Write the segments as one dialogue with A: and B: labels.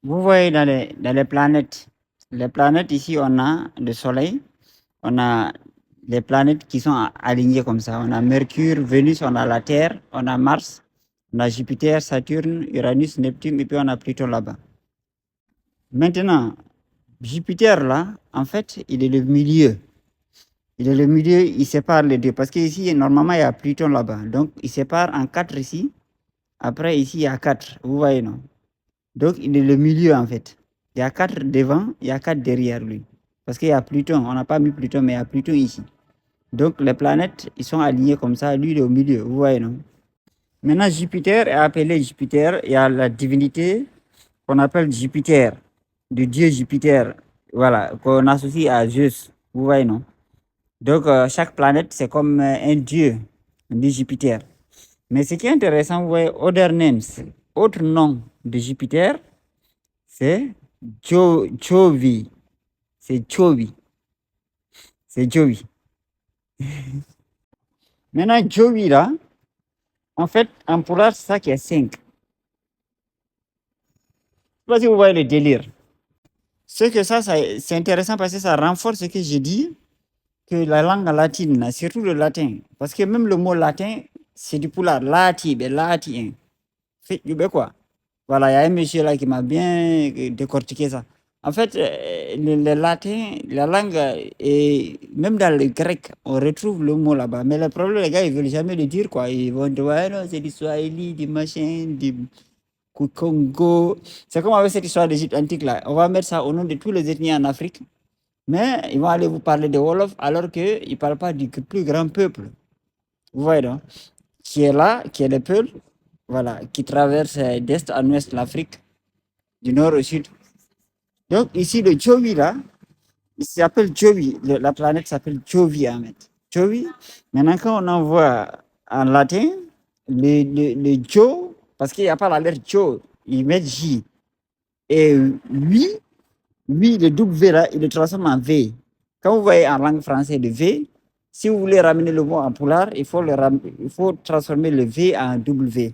A: Vous voyez dans les planètes ici, on a le Soleil, on a les planètes qui sont alignées comme ça. On a Mercure, Vénus, on a la Terre, on a Mars, on a Jupiter, Saturne, Uranus, Neptune, et puis on a Pluton là-bas. Maintenant, Jupiter là, en fait, il est le milieu. Il est le milieu, il sépare les deux. Parce qu'ici, normalement, il y a Pluton là-bas. Donc, il sépare en quatre ici. Après, ici, il y a quatre. Vous voyez, non? Donc, il est le milieu, en fait. Il y a quatre devant, il y a quatre derrière lui. Parce qu'il y a Pluton. On n'a pas mis Pluton, mais il y a Pluton ici. Donc, les planètes, ils sont alignés comme ça. Lui, il est au milieu. Vous voyez, non? Maintenant, Jupiter est appelé Jupiter. Il y a la divinité qu'on appelle Jupiter, du dieu Jupiter. Voilà, qu'on associe à Zeus. Vous voyez, non? Donc, chaque planète, c'est comme un dieu, on dit Jupiter. Mais ce qui est intéressant, vous voyez, other names, autre nom de Jupiter, c'est Jovi. C'est Jovi. C'est Jovi. Maintenant, Jovi, là, en fait, en polar, c'est ça qui est 5. Je ne sais pas si vous voyez le délire. C'est que ça c'est intéressant parce que ça renforce ce que j'ai dit, que la langue latine, là, surtout le latin, parce que même le mot latin, c'est du polar. Lati, ben lati, hein. Fait du quoi. Voilà, il y a un monsieur là qui m'a bien décortiqué ça. En fait, le latin, la langue, et même dans le grec, on retrouve le mot là-bas. Mais le problème, les gars, ils veulent jamais le dire, quoi. Ils vont dire, ouais, non, c'est du Swahili, du machin, du Congo. C'est comme avec cette histoire d'Égypte antique là. On va mettre ça au nom de tous les ethnies en Afrique. Mais ils vont aller vous parler de Wolof alors qu'ils ne parlent pas du plus grand peuple. Vous voyez, non? Qui est là, qui est le peuple, voilà, qui traverse d'est en ouest l'Afrique, du nord au sud. Donc ici, le Jovi là, il s'appelle Jovi, la planète s'appelle Jovi Ahmed. Jovi, maintenant quand on envoie en latin, le Jo, parce qu'il n'y a pas la lettre Jo, ils mettent J. Et oui, oui, le W là, il le transforme en V. Quand vous voyez en langue française le V, si vous voulez ramener le mot en polar, il faut transformer le V en W.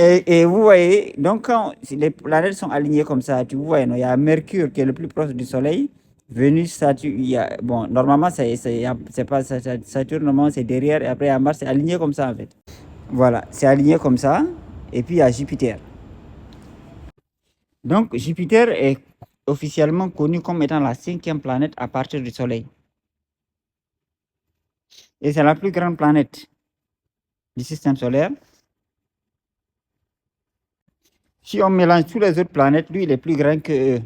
A: Et vous voyez, donc quand les planètes sont alignées comme ça, tu vois, il y a Mercure qui est le plus proche du Soleil, Vénus, Saturne, bon, normalement, c'est pas Saturne, normalement, c'est derrière, et après, il y a Mars, c'est aligné comme ça, en fait. Voilà, c'est aligné comme ça, et puis il y a Jupiter. Donc, Jupiter est officiellement connu comme étant la cinquième planète à partir du Soleil. Et c'est la plus grande planète du système solaire. Si on mélange toutes les autres planètes, lui, il est plus grand que eux.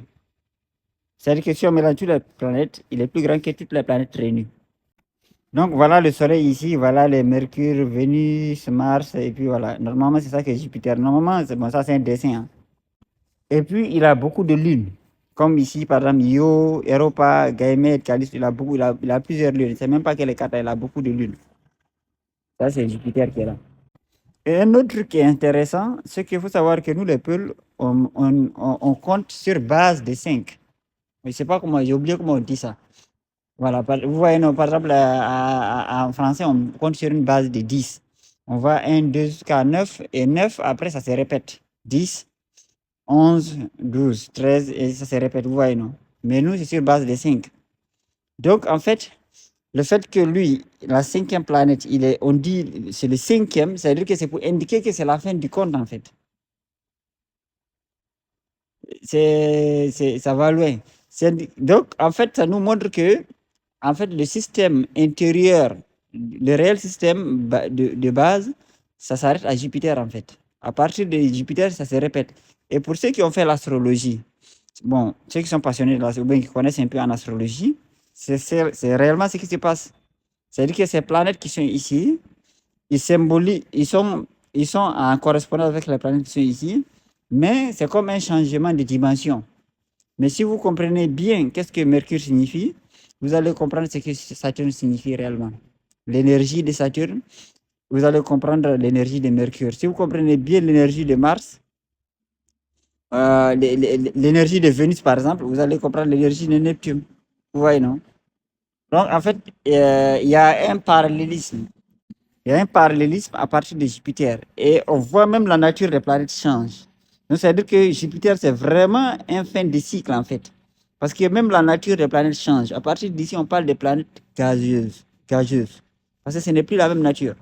A: C'est-à-dire que si on mélange toutes les planètes, il est plus grand que toutes les planètes réunies. Donc voilà le Soleil ici, voilà les Mercure, Vénus, Mars, et puis voilà. Normalement, c'est ça que Jupiter. Normalement, c'est bon, ça c'est un dessin, hein. Et puis, il a beaucoup de lunes. Comme ici, par exemple, Io, Europa, Ganymède, Callisto, il a plusieurs lunes. C'est même pas que les quatre, il a beaucoup de lunes. Ça, c'est Jupiter qui est là. Et un autre truc qui est intéressant, c'est qu'il faut savoir que nous, les Peuls, on compte sur base de 5. Je ne sais pas comment, j'ai oublié comment on dit ça. Voilà, vous voyez, non, par exemple, en français, on compte sur une base de 10. On va 1, 2 jusqu'à 9, et 9, après, ça se répète. 10, 11, 12, 13, et ça se répète, vous voyez, non? Mais nous, c'est sur base de 5. Donc, en fait, le fait que lui, la cinquième planète, on dit c'est le cinquième, ça veut dire que c'est pour indiquer que c'est la fin du compte, en fait. Ça va loin. Donc, en fait, ça nous montre que en fait, le système intérieur, le réel système de base, ça s'arrête à Jupiter, en fait. À partir de Jupiter, ça se répète. Et pour ceux qui ont fait l'astrologie, bon, ceux qui sont passionnés de l'astrologie, qui connaissent un peu en astrologie, c'est réellement ce qui se passe. C'est-à-dire que ces planètes qui sont ici, ils symbolisent, ils sont en correspondance avec les planètes qui sont ici, mais c'est comme un changement de dimension. Mais si vous comprenez bien qu'est-ce que Mercure signifie, vous allez comprendre ce que Saturne signifie réellement. L'énergie de Saturne, vous allez comprendre l'énergie de Mercure. Si vous comprenez bien l'énergie de Mars, l'énergie de Vénus, par exemple, vous allez comprendre l'énergie de Neptune. Vous voyez, non? Donc, en fait, il y a un parallélisme. Il y a un parallélisme à partir de Jupiter. Et on voit même la nature des planètes change. Donc, c'est-à-dire que Jupiter, c'est vraiment un fin de cycle, en fait. Parce que même la nature des planètes change. À partir d'ici, on parle des planètes gazeuses. Gazeuses. Parce que ce n'est plus la même nature.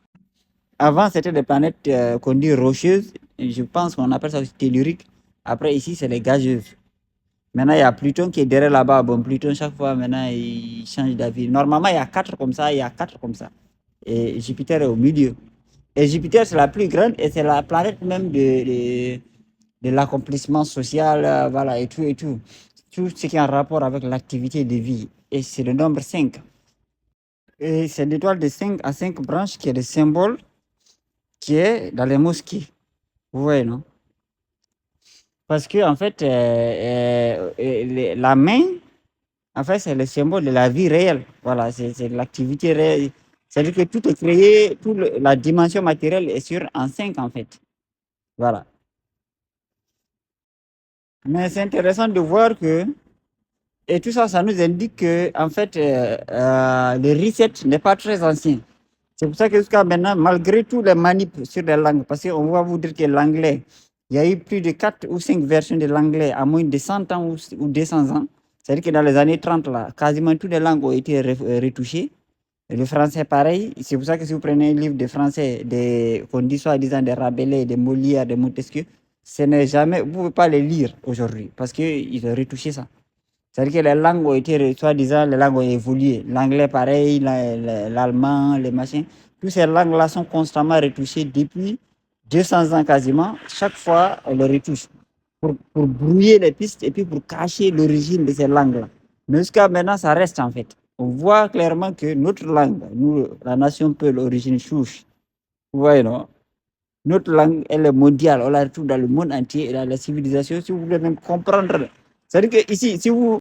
A: Avant, c'était des planètes qu'on dit rocheuses. Et je pense qu'on appelle ça aussi telluriques. Après, ici, c'est les gazeuses. Maintenant, il y a Pluton qui est derrière là-bas. Bon, Pluton, chaque fois, maintenant, il change d'avis. Normalement, il y a 4 comme ça, il y a 4 comme ça. Et Jupiter est au milieu. Et Jupiter, c'est la plus grande et c'est la planète même de l'accomplissement social, voilà, et tout, et tout. Tout ce qui est en rapport avec l'activité de vie. Et c'est le nombre 5. Et c'est l'étoile de 5 à 5 branches qui est le symbole qui est dans les mosquées. Vous voyez, non? Parce que, en fait, la main, en fait, c'est le symbole de la vie réelle. Voilà, c'est l'activité réelle. C'est-à-dire que tout est créé, la dimension matérielle est sur en 5, en fait. Voilà. Mais c'est intéressant de voir que, et tout ça, ça nous indique que, en fait, le reset n'est pas très ancien. C'est pour ça que jusqu'à maintenant, malgré tous les manips sur les langues, parce qu'on va vous dire que l'anglais, il y a eu plus de 4 ou 5 versions de l'anglais à moins de 100 ans ou 200 ans. C'est-à-dire que dans les années 30, là, quasiment toutes les langues ont été retouchées. Et le français, pareil. C'est pour ça que si vous prenez un livre de français, qu'on dit soi-disant des Rabelais, des Molière, des Montesquieu, ce n'est jamais, vous ne pouvez pas les lire aujourd'hui parce qu'ils ont retouché ça. C'est-à-dire que les langues ont été, soi-disant, les langues ont évolué. L'anglais, pareil, l'allemand, les machins. Toutes ces langues-là sont constamment retouchées depuis 200 ans quasiment. Chaque fois, on les retouche pour brouiller les pistes et puis pour cacher l'origine de ces langues-là. Mais jusqu'à maintenant, ça reste en fait. On voit clairement que notre langue, nous, la nation Peul, l'origine chouche, vous voyez, non? Notre langue, elle est mondiale. On la retrouve dans le monde entier et dans la civilisation. Si vous voulez même comprendre. C'est-à-dire que ici, si vous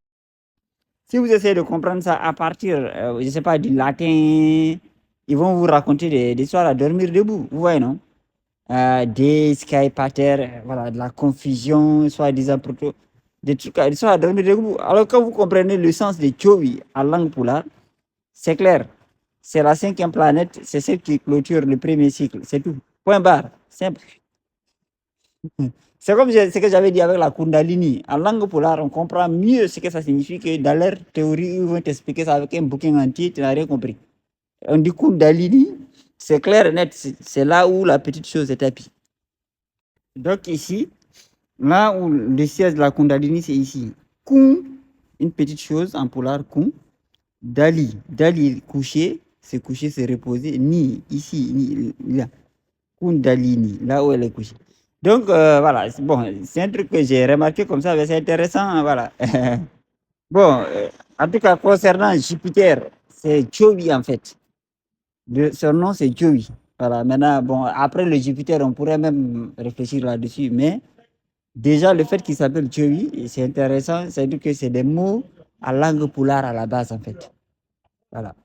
A: essayez de comprendre ça à partir, je ne sais pas, du latin, ils vont vous raconter des histoires à dormir debout. Vous voyez, non? Des sky pater, voilà, de la confusion, soi-disant proto, des trucs, des histoires à dormir debout. Alors, quand vous comprenez le sens de Chowi en langue poulard, c'est clair. C'est la 5e planète, c'est celle qui clôture le premier cycle. C'est tout. Point barre. Simple. C'est comme ce que j'avais dit avec la Kundalini. En langue polar, on comprend mieux ce que ça signifie que dans leur théorie, ils vont t'expliquer ça avec un bouquin entier, tu n'as rien compris. On dit Kundalini, c'est clair et net, c'est là où la petite chose est tapie. Donc ici, là où le siège de la Kundalini, c'est ici. Kun, une petite chose en polar, Kun. Dali, Dali couché, c'est couché, c'est reposé. Ni, ici, ni, là. Kundalini, là où elle est couchée. Donc, voilà, bon, c'est un truc que j'ai remarqué comme ça, mais c'est intéressant, hein, voilà. Bon, en tout cas, concernant Jupiter, c'est Joey en fait. Son nom, c'est Joey. Voilà, maintenant, bon, après le Jupiter, on pourrait même réfléchir là-dessus, mais déjà, le fait qu'il s'appelle Joey, c'est intéressant, c'est-à-dire que c'est des mots à langue poulard à la base, en fait. Voilà.